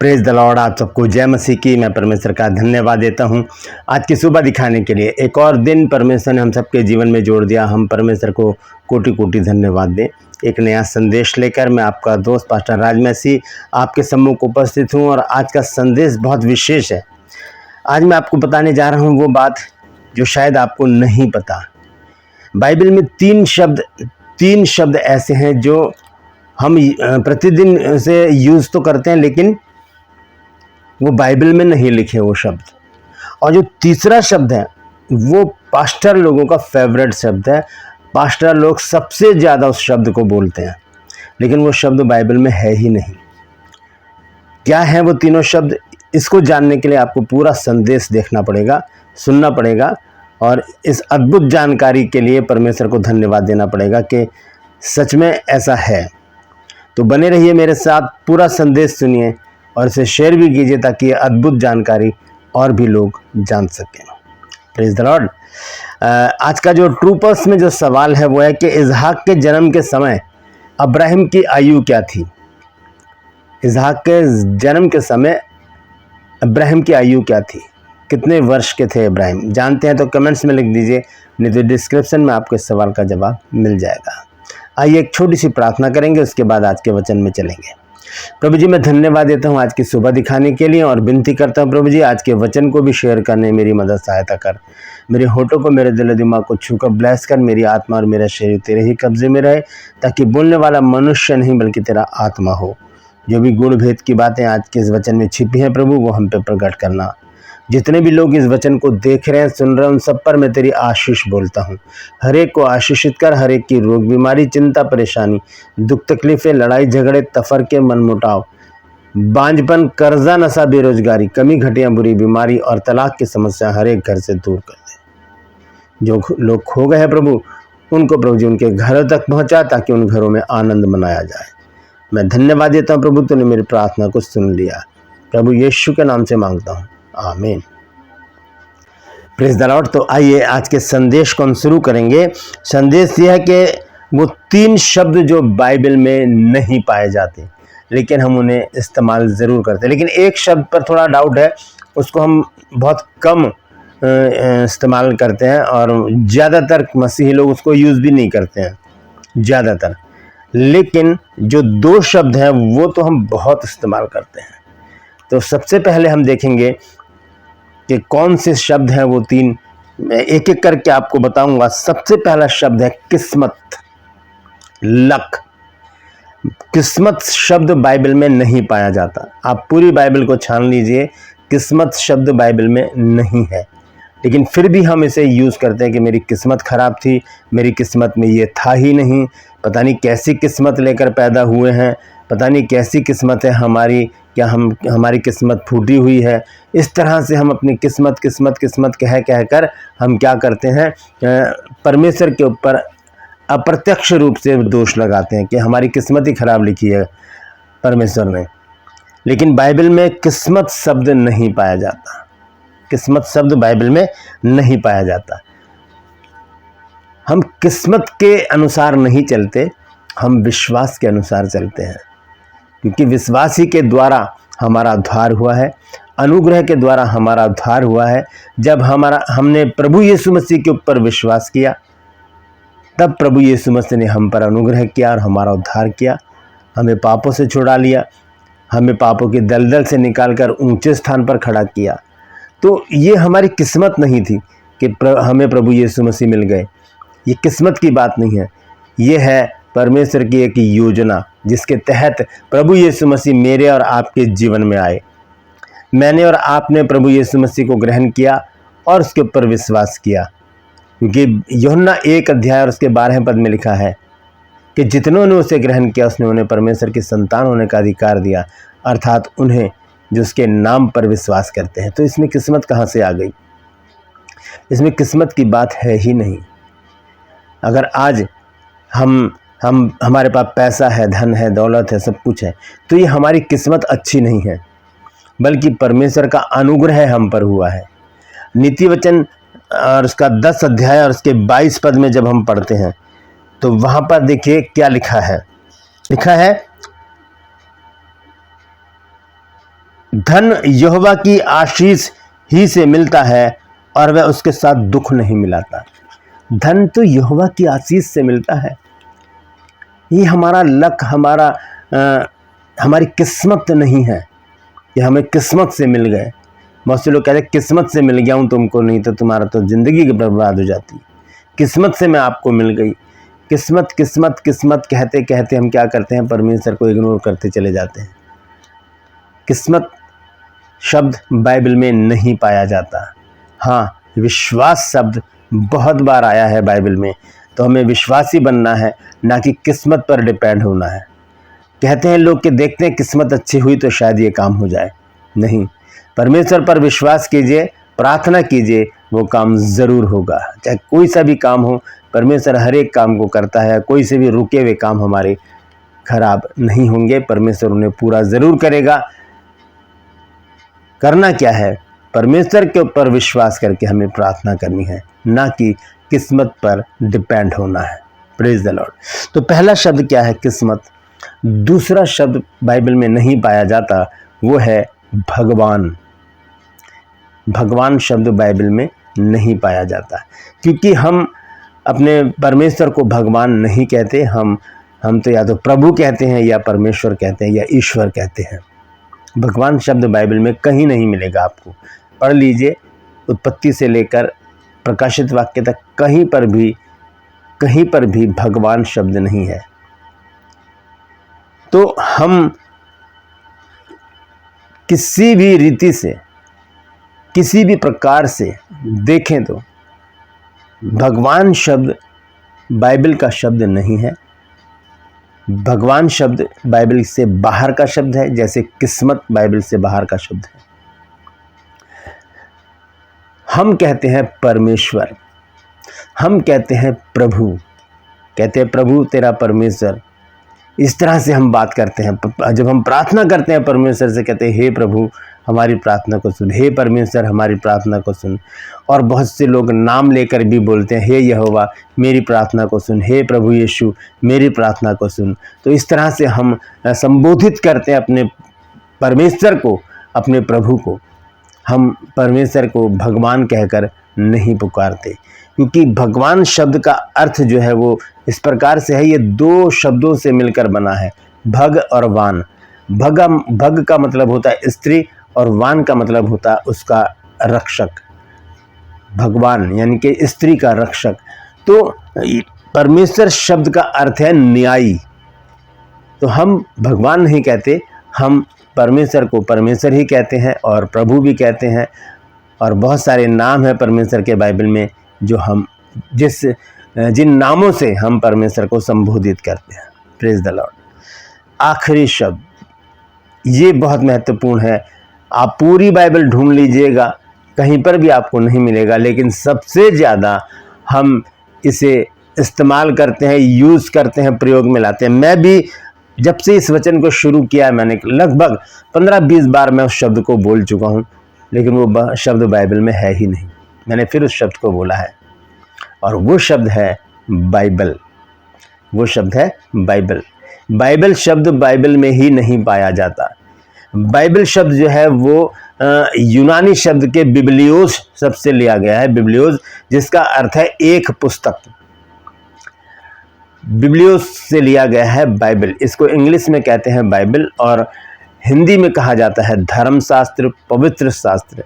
Praise the Lord. आप सबको जय मसीह की। मैं परमेश्वर का धन्यवाद देता हूं आज की सुबह दिखाने के लिए। एक और दिन परमेश्वर ने हम सबके जीवन में जोड़ दिया। हम परमेश्वर को कोटि कोटि धन्यवाद दें। एक नया संदेश लेकर मैं आपका दोस्त पास्टर राज मसीह आपके सम्मुख उपस्थित हूं और आज का संदेश बहुत विशेष है। आज मैं आपको बताने जा रहा हूं वो बात जो शायद आपको नहीं पता। बाइबल में तीन शब्द ऐसे हैं जो हम प्रतिदिन से यूज़ तो करते हैं, लेकिन वो बाइबल में नहीं लिखे वो शब्द। और जो तीसरा शब्द है वो पास्टर लोगों का फेवरेट शब्द है। पास्टर लोग सबसे ज़्यादा उस शब्द को बोलते हैं, लेकिन वो शब्द बाइबल में है ही नहीं। क्या है वो तीनों शब्द? इसको जानने के लिए आपको पूरा संदेश देखना पड़ेगा, सुनना पड़ेगा और इस अद्भुत जानकारी के लिए परमेश्वर को धन्यवाद देना पड़ेगा कि सच में ऐसा है। तो बने रहिए मेरे साथ, पूरा संदेश सुनिए और इसे शेयर भी कीजिए ताकि ये अद्भुत जानकारी और भी लोग जान सकें। Praise the Lord. आज का जो ट्रूपर्स में जो सवाल है वो है कि इसहाक के जन्म के समय अब्राहम की आयु क्या थी? इसहाक के जन्म के समय अब्राहम की आयु क्या थी? कितने वर्ष के थे अब्राहम? जानते हैं तो कमेंट्स में लिख दीजिए, नहीं तो डिस्क्रिप्शन में आपको इस सवाल का जवाब मिल जाएगा। आइए एक छोटी सी प्रार्थना करेंगे, उसके बाद आज के वचन में चलेंगे। प्रभु जी, मैं धन्यवाद देता हूँ आज की सुबह दिखाने के लिए और विनती करता हूँ प्रभु जी, आज के वचन को भी शेयर करने मेरी मदद सहायता कर। मेरे होठों को, मेरे दिल दिमाग को छूकर ब्लेस कर। मेरी आत्मा और मेरा शरीर तेरे ही कब्जे में रहे, ताकि बोलने वाला मनुष्य नहीं बल्कि तेरा आत्मा हो। जो भी गुण भेद की बातें आज के इस वचन में छिपी हैं प्रभु, वो हम पे प्रकट करना। जितने भी लोग इस वचन को देख रहे हैं, सुन रहे हैं, उन सब पर मैं तेरी आशीष बोलता हूँ। हर एक को आशीषित कर। हर एक की रोग बीमारी, चिंता, परेशानी, दुख, तकलीफें, लड़ाई झगड़े, तफरके, मनमुटाव, बांझपन, कर्जा, नशा, बेरोजगारी, कमी, घटिया, बुरी बीमारी और तलाक की समस्या हर एक घर से दूर कर दे। जो लोग खो गए हैं प्रभु, उनको प्रभु जी उनके घरों तक पहुँचा, ताकि उन घरों में आनंद मनाया जाए। मैं धन्यवाद देता हूँ प्रभु, तूने मेरी प्रार्थना को सुन लिया। प्रभु यीशु के नाम से मांगता हूँ, आमीन। Praise the Lord. तो आइए आज के संदेश को हम शुरू करेंगे। संदेश यह है कि वो तीन शब्द जो बाइबल में नहीं पाए जाते, लेकिन हम उन्हें इस्तेमाल ज़रूर करते हैं। लेकिन एक शब्द पर थोड़ा डाउट है, उसको हम बहुत कम इस्तेमाल करते हैं और ज़्यादातर मसीही लोग उसको यूज़ भी नहीं करते हैं ज़्यादातर। लेकिन जो दो शब्द हैं वो तो हम बहुत इस्तेमाल करते हैं। तो सबसे पहले हम देखेंगे कि कौन से शब्द हैं वो तीन। मैं एक एक करके आपको बताऊंगा। सबसे पहला शब्द है किस्मत, लक। किस्मत शब्द बाइबल में नहीं पाया जाता। आप पूरी बाइबल को छान लीजिए, किस्मत शब्द बाइबल में नहीं है। लेकिन फिर भी हम इसे यूज़ करते हैं कि मेरी किस्मत ख़राब थी, मेरी किस्मत में ये था ही नहीं, पता नहीं कैसी किस्मत लेकर पैदा हुए हैं, पता नहीं कैसी किस्मत है हमारी, क्या हमारी किस्मत फूटी हुई है। इस तरह से हम अपनी किस्मत किस्मत किस्मत कह कर हम क्या करते हैं, परमेश्वर के ऊपर अप्रत्यक्ष रूप से दोष लगाते हैं कि हमारी किस्मत ही खराब लिखी है परमेश्वर ने। लेकिन बाइबल में किस्मत शब्द नहीं पाया जाता। किस्मत शब्द बाइबल में नहीं पाया जाता। हम किस्मत के अनुसार नहीं चलते, हम विश्वास के अनुसार चलते हैं, क्योंकि विश्वास ही के द्वारा हमारा उद्धार हुआ है, अनुग्रह के द्वारा हमारा उद्धार हुआ है। जब हमने प्रभु यीशु मसीह के ऊपर विश्वास किया, तब प्रभु यीशु मसीह ने हम पर अनुग्रह किया और हमारा उद्धार किया, हमें पापों से छुड़ा लिया, हमें पापों की दलदल से निकालकर ऊंचे स्थान पर खड़ा किया। तो ये हमारी किस्मत नहीं थी कि हमें प्रभु यीशु मसीह मिल गए। ये किस्मत की बात नहीं है, ये है परमेश्वर की एक योजना, जिसके तहत प्रभु यीशु मसीह मेरे और आपके जीवन में आए। मैंने और आपने प्रभु यीशु मसीह को ग्रहण किया और उसके ऊपर विश्वास किया, क्योंकि यूहन्ना 1 अध्याय और उसके 12 पद में लिखा है कि जितनों ने उसे ग्रहण किया, उसने उन्हें परमेश्वर की संतान होने का अधिकार दिया, अर्थात उन्हें जो उसके नाम पर विश्वास करते हैं। तो इसमें किस्मत कहाँ से आ गई? इसमें किस्मत की बात है ही नहीं। अगर आज हमारे पास पैसा है, धन है, दौलत है, सब कुछ है, तो ये हमारी किस्मत अच्छी नहीं है, बल्कि परमेश्वर का अनुग्रह हम पर हुआ है। नीति वचन और उसका 10 अध्याय और उसके 22 पद में जब हम पढ़ते हैं, तो वहाँ पर देखिए क्या लिखा है। लिखा है धन यहोवा की आशीष ही से मिलता है और वह उसके साथ दुख नहीं मिलाता। धन तो यहोवा की आशीष से मिलता है। ये हमारा लक, हमारी किस्मत नहीं है। ये हमें किस्मत से मिल गए। बहुत से लोग कहते हैं किस्मत से मिल गया हूँ तुमको, नहीं तो तुम्हारा तो ज़िंदगी बर्बाद हो जाती। किस्मत से मैं आपको मिल गई। किस्मत किस्मत किस्मत कहते कहते हम क्या करते हैं, परमेश्वर को इग्नोर करते चले जाते हैं। किस्मत शब्द बाइबल में नहीं पाया जाता। हाँ, विश्वास शब्द बहुत बार आया है बाइबल में, तो हमें विश्वासी बनना है, ना कि किस्मत पर डिपेंड होना है। कहते हैं लोग कि देखते हैं किस्मत अच्छी हुई तो शायद ये काम हो जाए। नहीं, परमेश्वर पर विश्वास कीजिए, प्रार्थना कीजिए, वो काम ज़रूर होगा। चाहे कोई सा भी काम हो, परमेश्वर हर एक काम को करता है। कोई से भी रुके हुए काम हमारे खराब नहीं होंगे, परमेश्वर उन्हें पूरा ज़रूर करेगा। करना क्या है, परमेश्वर के ऊपर विश्वास करके हमें प्रार्थना करनी है, ना कि किस्मत पर डिपेंड होना है। Praise the Lord. तो पहला शब्द क्या है, किस्मत। दूसरा शब्द बाइबल में नहीं पाया जाता, वो है भगवान। भगवान शब्द बाइबल में नहीं पाया जाता, क्योंकि हम अपने परमेश्वर को भगवान नहीं कहते। हम तो या तो प्रभु कहते हैं, या परमेश्वर कहते हैं, या ईश्वर कहते हैं। भगवान शब्द बाइबल में कहीं नहीं मिलेगा आपको। पढ़ लीजिए, उत्पत्ति से लेकर प्रकाशित वाक्य तक कहीं पर भी भगवान शब्द नहीं है। तो हम किसी भी रीति से, किसी भी प्रकार से देखें तो भगवान शब्द बाइबल का शब्द नहीं है। भगवान शब्द बाइबल से बाहर का शब्द है, जैसे किस्मत बाइबल से बाहर का शब्द है। हम कहते हैं परमेश्वर, हम कहते हैं प्रभु, कहते हैं प्रभु तेरा परमेश्वर। इस तरह से हम बात करते हैं। जब हम प्रार्थना करते हैं परमेश्वर से, कहते हैं हे प्रभु हमारी प्रार्थना को सुन, हे परमेश्वर हमारी प्रार्थना को सुन। और बहुत से लोग नाम लेकर भी बोलते हैं, हे यहोवा मेरी प्रार्थना को सुन, हे प्रभु यीशु मेरी प्रार्थना को सुन। तो इस तरह से हम संबोधित करते हैं अपने परमेश्वर को, अपने प्रभु को। हम परमेश्वर को भगवान कहकर नहीं पुकारते, क्योंकि भगवान शब्द का अर्थ जो है वो इस प्रकार से है, ये दो शब्दों से मिलकर बना है, भग और वान। भग का मतलब होता है स्त्री, और वान का मतलब होता है उसका रक्षक। भगवान यानी कि स्त्री का रक्षक। तो परमेश्वर शब्द का अर्थ है न्यायी। तो हम भगवान नहीं कहते, हम परमेश्वर को परमेश्वर ही कहते हैं, और प्रभु भी कहते हैं। और बहुत सारे नाम हैं परमेश्वर के बाइबल में, जो हम जिन नामों से हम परमेश्वर को संबोधित करते हैं। Praise the Lord. आखिरी शब्द, ये बहुत महत्वपूर्ण है। आप पूरी बाइबल ढूंढ लीजिएगा, कहीं पर भी आपको नहीं मिलेगा, लेकिन सबसे ज़्यादा हम इसे इस्तेमाल करते हैं, यूज़ करते हैं, प्रयोग में लाते हैं। मैं भी जब से इस वचन को शुरू किया, मैंने लगभग 15-20 बार मैं उस शब्द को बोल चुका हूँ, लेकिन वो शब्द बाइबल में है ही नहीं। मैंने फिर उस शब्द को बोला है, और वो शब्द है बाइबल। वो शब्द है बाइबल। बाइबल शब्द बाइबल में ही नहीं पाया जाता। बाइबल शब्द जो है वो यूनानी शब्द के बिब्लियोस शब्द से लिया गया है। बिब्लियोस जिसका अर्थ है एक पुस्तक, बिब्लियोस से लिया गया है बाइबल। इसको इंग्लिश में कहते हैं बाइबल, और हिंदी में कहा जाता है धर्मशास्त्र, पवित्र शास्त्र,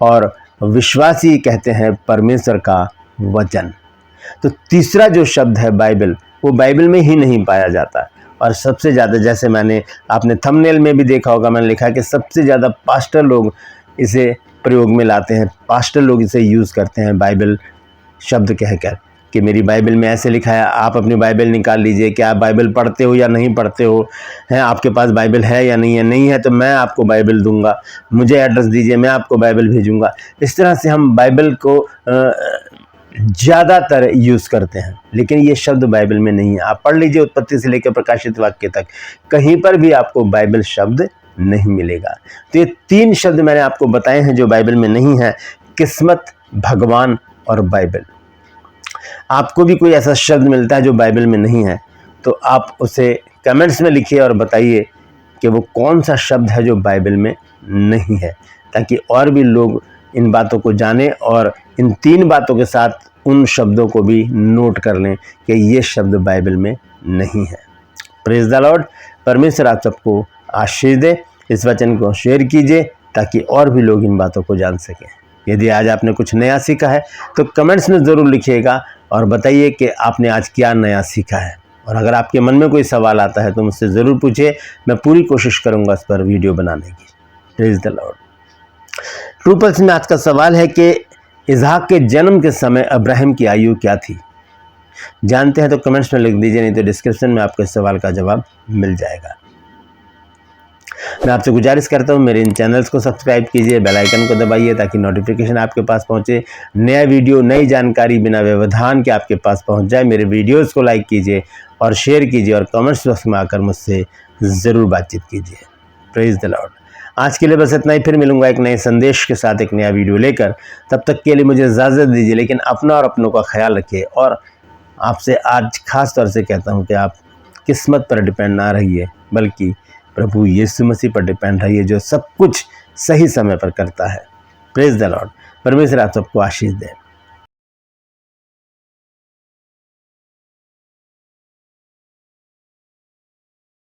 और विश्वासी कहते हैं परमेश्वर का वचन। तो तीसरा जो शब्द है बाइबल, वो बाइबल में ही नहीं पाया जाता। और सबसे ज़्यादा, जैसे आपने थंबनेल में भी देखा होगा, मैंने लिखा कि सबसे ज़्यादा पास्टर लोग इसे प्रयोग में लाते हैं, पास्टर लोग इसे यूज़ करते हैं बाइबल शब्द कहकर कि मेरी बाइबल में ऐसे लिखा है, आप अपनी बाइबल निकाल लीजिए। क्या आप बाइबल पढ़ते हो या नहीं पढ़ते हो, हैं आपके पास बाइबल है या नहीं है? नहीं है तो मैं आपको बाइबल दूंगा, मुझे एड्रेस दीजिए, मैं आपको बाइबल भेजूंगा। इस तरह से हम बाइबल को ज़्यादातर यूज़ करते हैं, लेकिन ये शब्द बाइबल में नहीं है। आप पढ़ लीजिए उत्पत्ति से लेकर प्रकाशित वाक्य तक, कहीं पर भी आपको बाइबल शब्द नहीं मिलेगा। तो ये 3 शब्द मैंने आपको बताए हैं जो बाइबल में नहीं है, किस्मत, भगवान और बाइबल। आपको भी कोई ऐसा शब्द मिलता है जो बाइबल में नहीं है, तो आप उसे कमेंट्स में लिखिए और बताइए कि वो कौन सा शब्द है जो बाइबल में नहीं है, ताकि और भी लोग इन बातों को जानें और इन 3 बातों के साथ उन शब्दों को भी नोट कर लें कि ये शब्द बाइबल में नहीं है। Praise the Lord. परमेश्वर आप सबको आशीष दे। इस वचन को शेयर कीजिए ताकि और भी लोग इन बातों को जान सकें। यदि आज आपने कुछ नया सीखा है तो कमेंट्स में ज़रूर लिखिएगा और बताइए कि आपने आज क्या नया सीखा है। और अगर आपके मन में कोई सवाल आता है तो मुझसे ज़रूर पूछिए, मैं पूरी कोशिश करूँगा इस पर वीडियो बनाने की। Praise the Lord. True pulse में आज का सवाल है कि इसहाक के जन्म के समय अब्राहम की आयु क्या थी? जानते हैं तो कमेंट्स में लिख दीजिए, नहीं तो डिस्क्रिप्शन में आपके सवाल का जवाब मिल जाएगा। मैं आपसे गुजारिश करता हूं मेरे इन चैनल्स को सब्सक्राइब कीजिए, बेल आइकन को दबाइए ताकि नोटिफिकेशन आपके पास पहुंचे, नया वीडियो नई जानकारी बिना व्यवधान के आपके पास पहुंच जाए। मेरे वीडियोस को लाइक कीजिए और शेयर कीजिए और कमेंट्स बॉक्स में आकर मुझसे ज़रूर बातचीत कीजिए। Praise the Lord. आज के लिए बस इतना ही, फिर मिलूंगा एक नए संदेश के साथ एक नया वीडियो लेकर। तब तक के लिए मुझे इजाज़त दीजिए, लेकिन अपना और अपनों का ख्याल रखिए। और आपसे आज खास तौर से कहता हूं कि आप किस्मत पर डिपेंड ना रहिए, बल्कि प्रभु यीशु मसीह पर डिपेंड रहिए, जो सब कुछ सही समय पर करता है। Praise the Lord. परमेश्वर आप सबको आशीष दे।